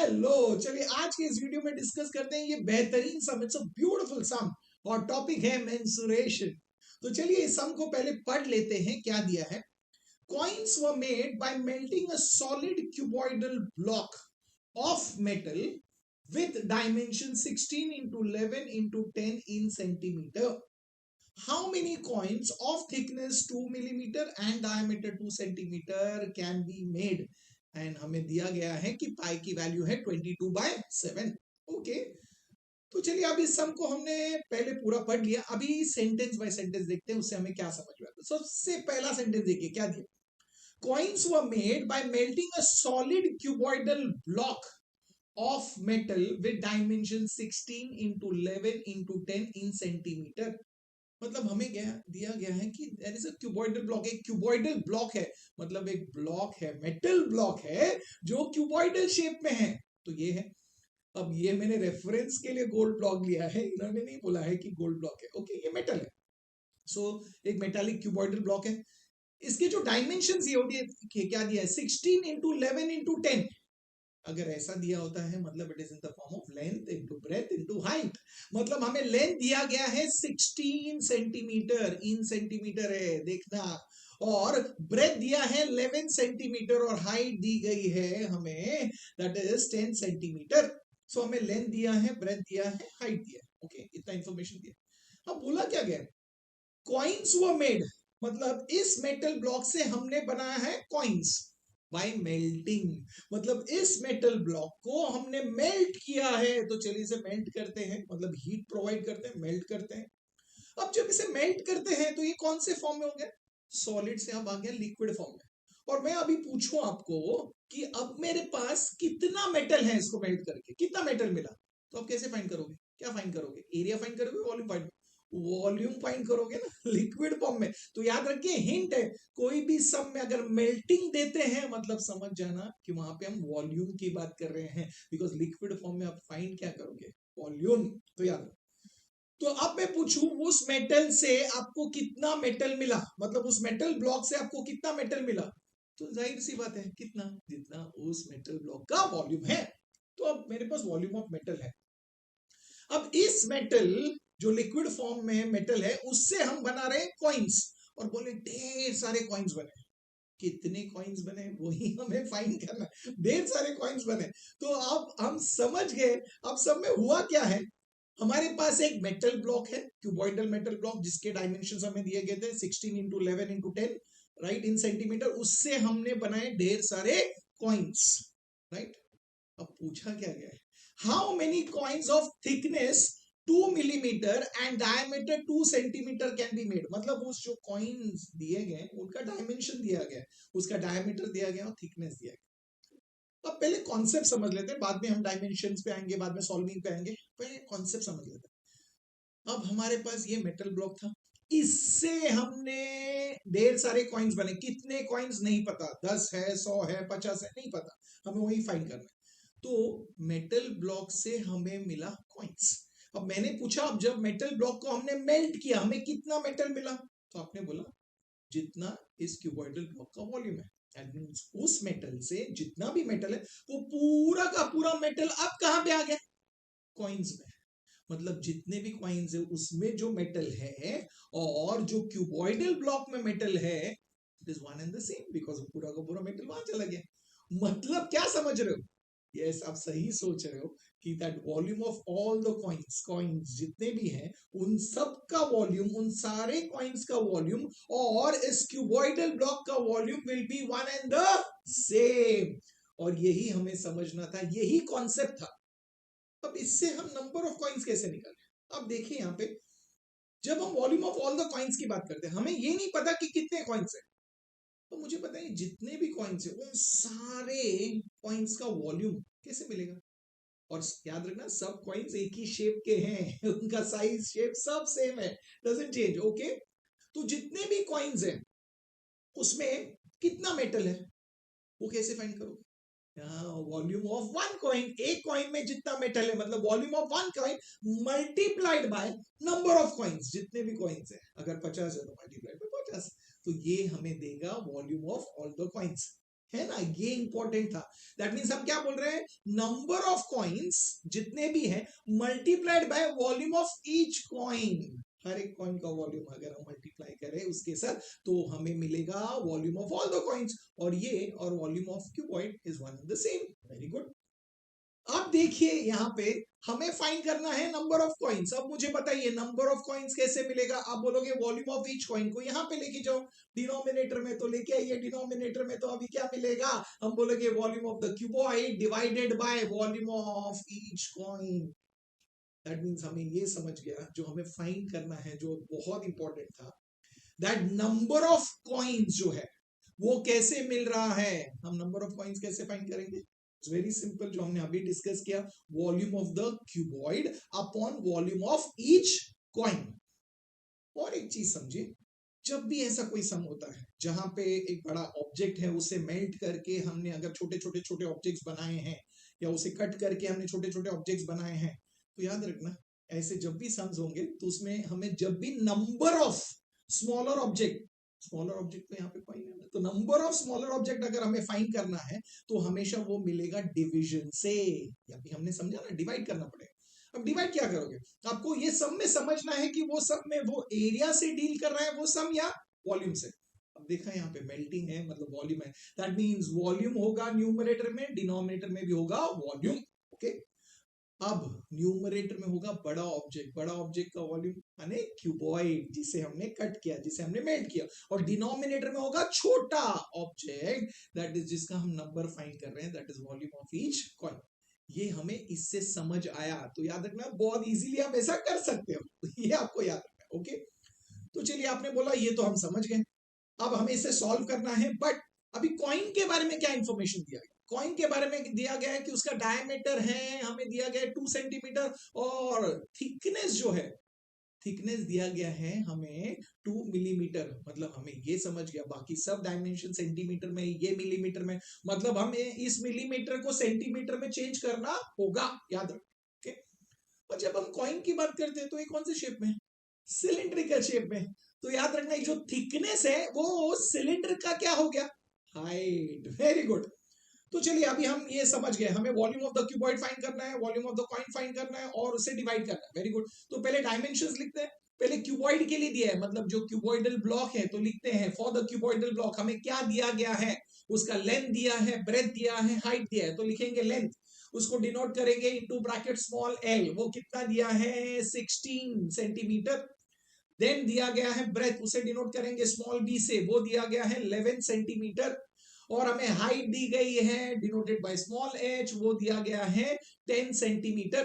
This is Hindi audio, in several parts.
हेलो, चलिए आज के इस वीडियो में डिस्कस करते हैं ये बेहतरीन सम, इट्स अ ब्यूटीफुल सम और टॉपिक है मेंसुरेशन। तो चलिए इस सम को पहले पढ़ लेते हैं। क्या दिया है? Coins were made by melting a solid cuboidal block of metal with dimension 16 into 11 into 10 in centimeter. How many coins of thickness 2 millimeter and diameter 2 centimeter can be made? And हमें दिया गया है कि पाई की वैल्यू है 22/7। ओके, तो चलिए अब इस सम को हमने पहले पूरा पढ़ लिया। अभी सेंटेंस बाय सेंटेंस देखते हैं, उससे हमें क्या समझ में आता है। सबसे पहला सेंटेंस देखिए क्या दिया। Coins were made by melting a solid cuboidal block of metal with dimension 16 into 11 into 10 in centimeter। मतलब हमें दिया गया है कि there is a cuboidal block. एक क्यूबॉइडल ब्लॉक है, मतलब एक ब्लॉक है, मेटल ब्लॉक है जो क्यूबॉइडल शेप में है। तो ये है। अब ये मैंने रेफरेंस के लिए गोल्ड ब्लॉक लिया है, इन्होंने नहीं बोला है कि गोल्ड ब्लॉक है। ओके, ये मेटल है। सो एक मेटालिक क्यूबॉइडल ब्लॉक है। इसके जो डायमेंशन ये होती है, क्या दिया है, 16 into 11 into 10। अगर ऐसा दिया होता है मतलब it is in the form of length into breadth into height. मतलब हमें लेंथ दिया गया है 16 सेंटीमीटर, इन सेंटीमीटर है देखना, और ब्रेथ दिया है 11 सेंटीमीटर और हाइट दी गई है हमें दैट इज 10 सेंटीमीटर। सो हमें लेंथ दिया है, ब्रेथ दिया है, हाइट दिया है। ओके, इतना इंफॉर्मेशन दिया। अब बोला क्या गया, कॉइन्स वर मेड, मतलब इस मेटल ब्लॉक से हमने बनाया है कॉइन्स बाय मेल्टिंग। मतलब इस मेटल ब्लॉक को हमने मेल्ट किया है। तो चलिए इसे मेल्ट करते हैं, मतलब हीट प्रोवाइड करते हैं, मेल्ट करते हैं। अब जब इसे मेल्ट करते हैं तो ये कौन से फॉर्म में हो गया, सॉलिड से अब आ गया लिक्विड फॉर्म में। और मैं अभी पूछूं आपको कि अब मेरे पास कितना मेटल है, इसको मेल्ट करके कितना मेटल मिला, तो आप कैसे फाइंड करोगे? क्या फाइंड करोगे? एरिया फाइंड करोगे, वॉल्यूम फाइंड करोगे ना, लिक्विड फॉर्म में। तो याद रखिए, हिंट है, कोई भी सम में अगर मेल्टिंग देते हैं मतलब समझ जाना कि वहां पे हम वॉल्यूम की बात कर रहे हैं, बिकॉज लिक्विड फॉर्म में आप फाइंड क्या करोगे, वॉल्यूम। तो याद रखो। तो अब मैं पूछूं उस मेटल से आपको कितना मेटल मिला, मतलब उस मेटल ब्लॉक से आपको कितना मेटल मिला, तो जाहिर सी बात है कितना, जितना उस मेटल ब्लॉक का वॉल्यूम है। तो अब मेरे पास वॉल्यूम ऑफ मेटल है। अब इस मेटल जो लिक्विड फॉर्म में मेटल है उससे हम बना रहे हैं कॉइन्स, और बोले ढेर सारे कॉइन्स बने। कितने कॉइन्स बने वही हमें फाइंड करना है। ढेर सारे कॉइन्स बने। तो अब हम समझ गए अब सब में हुआ क्या है। हमारे पास एक मेटल ब्लॉक है, क्यूबॉइडल मेटल ब्लॉक, जिसके डायमेंशंस हमें दिए गए थे 16 into 11 into 10 राइट इन सेंटीमीटर। उससे हमने बनाए ढेर सारे कॉइन्स राइट। अब पूछा क्या गया है, how many coins of thickness 2 millimetre and diameter 2 centimetre can be made. मतलब उस जो कॉइन्स दिए गए उनका डायमेंशन दिया गया, उसका डायमीटर दिया गया और थिकनेस दिया गया। अब पहले कॉन्सेप्ट समझ लेते हैं, बाद में हम डायमेंशंस पे आएंगे, बाद में सॉल्विंग पे आएंगे। पहले कॉन्सेप्ट समझ लेते हैं। अब हमारे पास ये मेटल ब्लॉक था, इससे हमने ढेर सारे कॉइन्स बने। कितने कॉइन्स नहीं पता, 10 है, 100 है, 50 है, नहीं पता, हमें वही फाइंड करना है। तो मेटल ब्लॉक से हमें मिला कॉइन्स। अब मैंने पूछा, अब जब मेटल ब्लॉक को हमने मेल्ट किया हमें कितना मेटल मिला, तो आपने बोला जितना इस क्यूबॉइडल ब्लॉक का वॉल्यूम है। दैट मींस उस मेटल से जितना भी मेटल है वो पूरा का पूरा मेटल अब कहां पे आ गया, कॉइन्स में। मतलब जितने भी कॉइन्स है उसमें जो मेटल है और जो क्यूबॉइडल ब्लॉक में मेटल है it is one and the same, because पूरा का पूरा मेटल वहां चला गया। मतलब क्या समझ रहे हो? यस, आप सही सोच रहे हो कि that volume of all the coins, coins जितने भी हैं उन सब का वॉल्यूम, उन सारे कॉइन्स का वॉल्यूम और इस क्यूबॉइडल ब्लॉक का volume will be one and the same. और यही हमें समझना था, यही कॉन्सेप्ट था। अब इससे हम नंबर ऑफ कॉइन्स कैसे निकालें? अब देखिए यहाँ पे जब हम volume of all the coins की बात करते हैं, हमें ये नहीं पता कि कितने कॉइन्स है। तो मुझे पता है जितने भी कॉइन्स है उन सारे कॉइन्स का वॉल्यूम कैसे मिलेगा। और याद रखना सब कॉइन्स एक ही शेप के हैं उनका साइज शेप सब सेम है, डजंट चेंज। ओके, तो जितने भी कॉइन्स हैं उसमें कितना मेटल है वो कैसे फाइंड करोगे? वॉल्यूम ऑफ वन कॉइन, एक कॉइन में जितना मेटल है मतलब volume of one coin multiplied by number of coins, जितने भी कॉइन्स है। अगर 50 है तो मल्टीप्लाइड बाय 50। तो ये हमें देगा volume of all the coins. है ना, ये इंपॉर्टेंट था। दैट मीन्स हम क्या बोल रहे हैं, नंबर ऑफ कॉइन्स जितने भी हैं multiplied by volume of each coin. हर एक कॉइन का वॉल्यूम अगर हम मल्टीप्लाई करें उसके साथ तो हमें मिलेगा volume of all the coins, और ये और volume of cuboid is one the same. Very good. अब देखिए यहाँ पे हमें फाइंड करना है नंबर ऑफ कॉइन्स। अब मुझे बताइए नंबर ऑफ कॉइन्स कैसे मिलेगा। आप बोलोगे वॉल्यूम ऑफ ईच कॉइन को यहाँ पे लेके जाओ डिनोमिनेटर में, तो लेके आइए डिनोमिनेटर में, तो अभी क्या मिलेगा, हम बोलोगे volume of the cuboid divided by volume of each coin. That means हमें ये समझ गया जो हमें फाइंड करना है, जो बहुत इंपॉर्टेंट था, दैट नंबर ऑफ कॉइन्स जो है वो कैसे मिल रहा है। हम नंबर ऑफ कॉइन्स कैसे फाइंड करेंगे, इट्स वेरी सिंपल, जो हमने अभी डिस्कस किया, volume of the cuboid upon volume of each coin. और एक चीज समझिए, जब भी ऐसा कोई सम होता है जहां पे एक बड़ा ऑब्जेक्ट है उसे मेल्ट करके हमने अगर छोटे छोटे छोटे ऑब्जेक्ट्स बनाए हैं, या उसे कट करके हमने छोटे छोटे ऑब्जेक्ट्स बनाए हैं, तो याद रखना ऐसे जब भी सम्स होंगे तो उसमें हमें जब भी नंबर ऑफ स्मॉलर ऑब्जेक्ट तो यहाँ पे कॉइन है ना, तो नंबर ऑफ स्मॉलर ऑब्जेक्ट अगर हमें फाइंड करना है तो हमेशा वो मिलेगा डिविजन से, या भी हमने समझा ना, डिवाइड करना पड़ेगा। अब डिवाइड क्या करोगे, आपको ये सम में समझना है कि वो सम में वो एरिया से डील कर रहा है वो सम, या वॉल्यूम से। अब देखा यहाँ पे मेल्टिंग है मतलब वॉल्यूम है, दैट मींस वॉल्यूम होगा न्यूमरेटर में, डिनोमिनेटर में भी होगा वॉल्यूम। ओके, अब न्यूमरेटर में होगा बड़ा ऑब्जेक्ट का वॉल्यूम यानी क्यूबॉइड जिसे हमने कट किया, जिसे हमने मेल्ट किया, और डिनोमिनेटर में होगा छोटा ऑब्जेक्ट, दैट इज जिसका हम नंबर फाइंड कर रहे हैं, that is volume of each coin. ये हमें इससे समझ आया, तो याद रखना बहुत इजीली आप ऐसा कर सकते हो ये आपको याद रखना। ओके, तो चलिए आपने बोला ये तो हम समझ गए, अब हमें इसे सॉल्व करना है। बट अभी कॉइन के बारे में क्या इंफॉर्मेशन दिया गया, कॉइन के बारे में दिया गया है कि उसका डायमीटर है, हमें दिया गया है 2 सेंटीमीटर, और थिकनेस जो है, थिकनेस दिया गया है हमें 2 मिलीमीटर। मतलब हमें ये समझ गया, बाकी सब डायमेंशन सेंटीमीटर में, ये मिलीमीटर में, मतलब हमें इस मिलीमीटर को सेंटीमीटर में चेंज करना होगा, याद रखो। और जब हम कॉइन की बात करते हैं तो ये कौन से शेप में, सिलिंड्रिकल शेप में, तो याद रखना जो थिकनेस है वो सिलिंडर का क्या हो गया, हाइट। Very good. तो चलिए अभी हम ये समझ गए, हमें volume of the cuboid find करना है, volume of the coin find करना है, और उसे डिवाइड करना है। Very good. तो पहले डायमेंशंस लिखते हैं। पहले क्यूबॉइड के लिए दिया है, मतलब जो क्यूबॉइडल ब्लॉक है, तो लिखते हैं फॉर द क्यूबॉइडल ब्लॉक हमें क्या दिया गया है, उसका लेंथ दिया है, ब्रेथ दिया है, हाइट दिया है, तो लिखेंगे लेंथ, उसको डिनोट करेंगे इनटू ब्रैकेट स्मॉल एल, वो कितना दिया है 16 सेंटीमीटर। देन दिया गया है ब्रेथ, उसे डिनोट करेंगे स्मॉल बी से, वो दिया गया है 11 सेंटीमीटर। और हमें हाइट दी गई है डिनोटेड बाय स्मॉल एच, वो दिया गया है 10 सेंटीमीटर।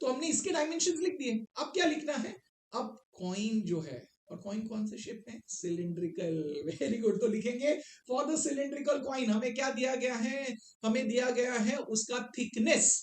तो हमने इसके डायमेंशंस लिख दिए। अब क्या लिखना है, अब कॉइन जो है, और कॉइन कौन से शेप में, सिलिंड्रिकल। Very good. तो लिखेंगे फॉर द सिलिंड्रिकल कॉइन हमें क्या दिया गया है, हमें दिया गया है उसका थिकनेस,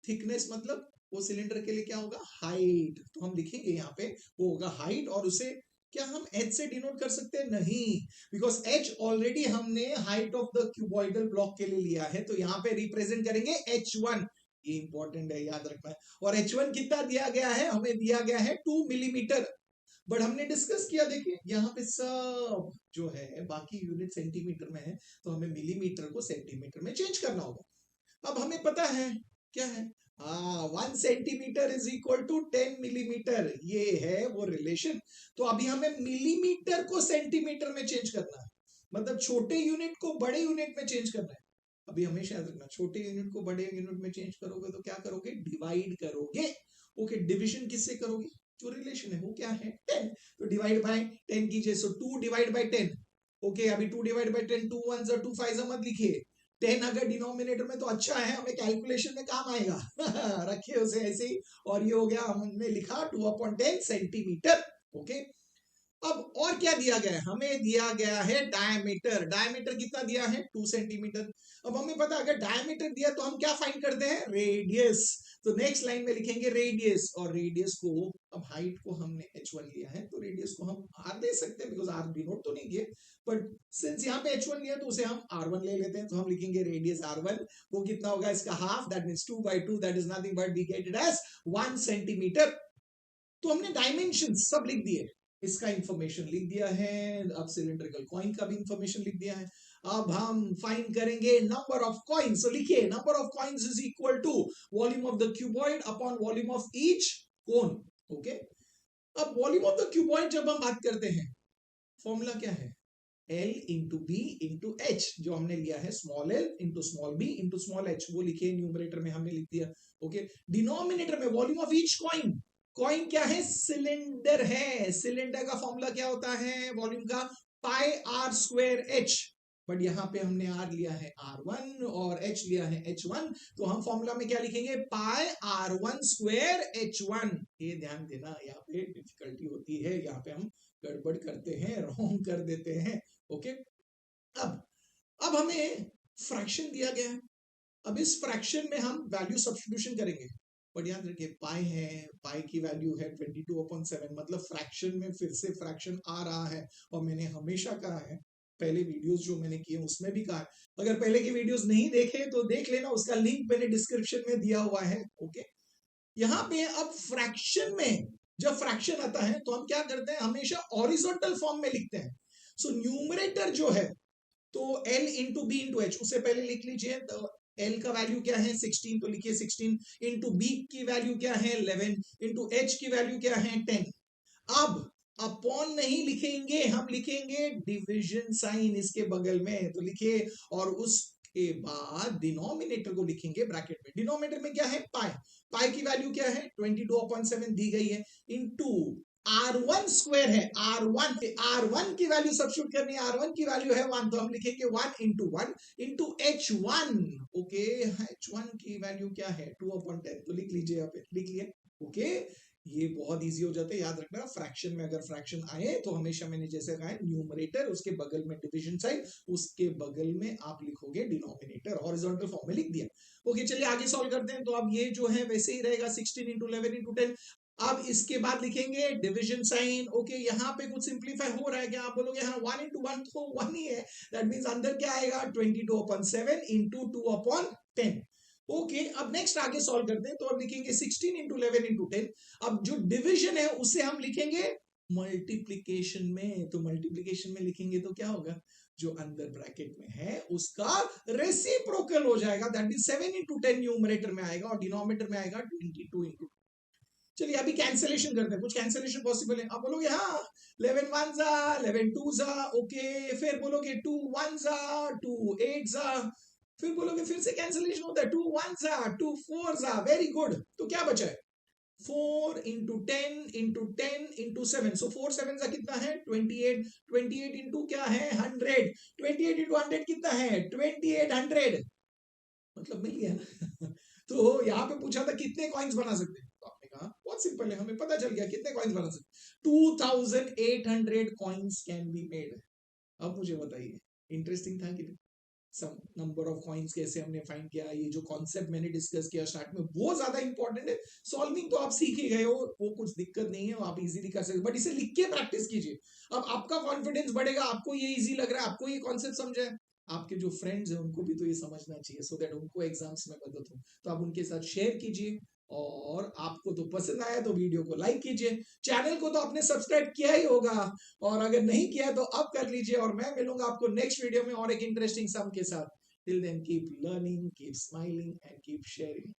थिकनेस मतलब वो सिलेंडर के लिए क्या होगा, हाइट। तो हम लिखेंगे यहाँ पे वो होगा हाइट, और उसे क्या हम h से डिनोट कर सकते हैं, नहीं, बिकॉज h ऑलरेडी हमने height of the cuboidal block के लिए लिया है, तो यहाँ पे रिप्रेजेंट करेंगे h1। ये इंपॉर्टेंट है, याद रखना है। और h1 कितना दिया गया है, हमें दिया गया है 2 मिलीमीटर। बट हमने डिस्कस किया, देखिए यहाँ पे सब जो है बाकी यूनिट सेंटीमीटर में है, तो हमें मिलीमीटर को सेंटीमीटर में चेंज करना होगा। अब हमें पता है क्या है, 1 centimetre is equal to 10 millimetre, ये है वो रिलेशन। तो अभी हमें मिलीमीटर को सेंटीमीटर में चेंज करना है, मतलब छोटे यूनिट को बड़े यूनिट में चेंज करना है। अभी हमेशा याद रखना, छोटे यूनिट को बड़े यूनिट में चेंज करोगे तो क्या करोगे, डिवाइड करोगे। ओके, डिविजन किससे करोगे, जो रिलेशन है वो क्या है 10, तो डिवाइड बाय 10 कीजिए, सो 2 डिवाइड बाय 10। ओके, अभी 2 डिवाइड बाय 10, 2 1 2 5 मत लिखिए, 10 अगर डिनोमिनेटर में तो अच्छा है, हमें कैलकुलेशन में काम आएगा रखिए उसे ऐसे ही। और ये हो गया, हमने लिखा 2/10 सेंटीमीटर। ओके, अब और क्या दिया गया है, हमें दिया गया है डायमीटर। डायमीटर कितना दिया है 2 सेंटीमीटर। अब हमें पता अगर डायमीटर दिया तो हम क्या फाइंड करते हैं, रेडियस। तो नेक्स्ट लाइन में लिखेंगे रेडियस, और रेडियस को, अब हाइट को हमने h1 लिया है तो रेडियस को हम r दे सकते हैं, बिकॉज r डिनोट तो नहीं किए, बट सिंस यहाँ पे h1 लिया तो उसे हम r1 ले लेते हैं, तो हम लिखेंगे रेडियस r1, वो कितना होगा इसका half, that means 2/2, that is nothing but we get it as 1 centimetre. तो हमने डायमेंशन सब लिख दिए, इसका इंफॉर्मेशन लिख दिया है, अब सिलिंड्रिकल कॉइन का भी इंफॉर्मेशन लिख दिया है। अब हम फाइंड करेंगे नंबर ऑफ कॉइन्स। तो लिखिए number of coins is equal to volume of the cuboid upon volume of each cone. Okay, अब वॉल्यूम ऑफ द क्यूबॉइड जब हम बात करते हैं, फॉर्मूला क्या है? L into B into H, जो हमने लिया है small l into small b into small h, वो लिखिए न्यूमरेटर में हमने लिख दिया। ओके, डिनोमिनेटर में volume of each coin. Coin क्या है? सिलेंडर है। सिलेंडर का फॉर्मूला क्या होता है वॉल्यूम का? पाई आर स्क्वायर एच, बट यहाँ पे हमने आर लिया है R1 और एच लिया है H1, तो हम फॉर्मूला में क्या लिखेंगे? पाई R1 स्क्वायर H1। ये ध्यान देना, यहाँ पे डिफिकल्टी होती है, यहाँ पे हम गड़बड़ करते हैं, रॉन्ग कर देते हैं। ओके, अब हमें फ्रैक्शन दिया गया है। अब इस फ्रैक्शन में हम वैल्यू सब्स्टिट्यूशन करेंगे, बट याद रखिए पाई है, पाई की वैल्यू है 22/7, मतलब फ्रैक्शन में फिर से फ्रैक्शन आ रहा है। और मैंने हमेशा कहा है, पहले वीडियोस जो मैंने किए उसमें भी कहा है, अगर पहले की वीडियोस नहीं देखे तो देख लेना, उसका लिंक मैंने डिस्क्रिप्शन में दिया हुआ है। ओके, यहाँ पे अब फ्रैक्शन में जब फ्रैक्शन आता है तो हम क्या करते हैं? हमेशा हॉरिजॉन्टल फॉर्म में लिखते हैं। सो न्यूमरेटर जो है तो L into B into H, उससे पहले लिख लीजिए। तो L का वैल्यू क्या है? 16, तो लिखिए 16 इंटू बी की वैल्यू क्या है? 11 इंटू एच की वैल्यू क्या है? 10। अब अपॉन नहीं लिखेंगे, हम लिखेंगे डिविजन साइन इसके बगल में, तो लिखिए, और उसके बाद डिनोमिनेटर को लिखेंगे ब्रैकेट में। डिनोमिनेटर में क्या है? पाई। पाई की वैल्यू क्या है? 22/7 दी गई है, इंटू R1 स्क्वायर है। R1 की वैल्यू सब्स्टिट्यूट करनी है, R1 की वैल्यू है 1, तो हम लिखेंगे 1 इंटू H1। ओके, H1 की वैल्यू क्या है? 2/10, तो लिख लीजिए, यहाँ पे लिख लिए। ओके, ये बहुत इजी हो जाता है, याद रखना। फ्रैक्शन में अगर फ्रैक्शन आए तो हमेशा मैंने जैसे कहा है न्यूमरेटर, उसके बगल में डिवीजन साइन, उसके बगल में आप लिखोगे डिनोमिनेटर। हॉरिजॉन्टल फॉर्म में लिख दिया। ओके, चलिए आगे सॉल्व करते हैं। तो अब ये जो है वैसे ही रहेगा, 16 इंटू 11 इंटू 10। अब इसके बाद लिखेंगे डिवीजन साइन। ओके, यहाँ पे कुछ सिंप्लीफाई हो रहा है क्या? आप बोलोगे हाँ, 1 इंटू 1 तो 1 ही है, दैट मीन्स अंदर क्या आएगा? 22/7 इंटू 2/10। ओके, अब नेक्स्ट आगे सॉल्व करते हैं। तो अब लिखेंगे 16 इंटू 11 इंटू 10। अब जो डिवीजन है उसे हम लिखेंगे मल्टीप्लीकेशन में। तो मल्टीप्लीकेशन में लिखेंगे तो क्या होगा? जो अंदर ब्रैकेट में है उसका रेसिप्रोकल हो जाएगा, दैट मींस 7 इंटू 10 न्यूमरेटर में आएगा और डिनोमिनेटर में आएगा 22 इंटू। चलिए अभी कैंसिलेशन करते हैं, कुछ कैंसिलेशन पॉसिबल है। आप बोलोगे हाँ, 11 1 जा, 11 2 जा। ओके, फिर बोलोगे 2 1 जा, 2 8 जा। फिर बोलोगे, फिर से कैंसिलेशन होता है, 2 1 जा, 2 4 जा। वेरी गुड, तो क्या बचा है? 4 इंटू 10 इंटू 10 इंटू 7, सो 4 7 जा कितना है? 28। 28 इंटू क्या है? 100। 28 इंटू 100 कितना है? 2800, मतलब मिल गया ना। तो यहाँ पे पूछा था कितने कॉइन्स बना सकते हैं, तो आपने कहा बहुत सिंपल है, हमें पता चल गया कितने कॉइन्स बना सकते। 2800 कॉइन्स कैन बी मेड। अब मुझे बताइए, इंटरेस्टिंग था कि नहीं? सम नंबर ऑफ कॉइन्स कैसे हमने फाइंड किया, ये जो कॉन्सेप्ट मैंने डिस्कस किया स्टार्ट में वो ज्यादा इंपॉर्टेंट है। सॉल्विंग तो आप सीख ही गए हो, वो कुछ दिक्कत नहीं है, आप इजीली कर सकते, बट इसे लिख के प्रैक्टिस कीजिए। अब आपका कॉन्फिडेंस बढ़ेगा, आपको ये इजी लग रहा है, आपको ये कॉन्सेप्ट समझे, आपके जो फ्रेंड्स हैं उनको भी तो ये समझना चाहिए, सो दैट उनको एग्जाम्स में मदद हो। तो आप उनके साथ शेयर कीजिए, और आपको तो पसंद आया तो वीडियो को लाइक कीजिए। चैनल को तो आपने सब्सक्राइब किया ही होगा, और अगर नहीं किया तो अब कर लीजिए। और मैं मिलूंगा आपको नेक्स्ट वीडियो में और एक इंटरेस्टिंग सम के साथ। Till then, keep learning, keep smiling, and keep sharing.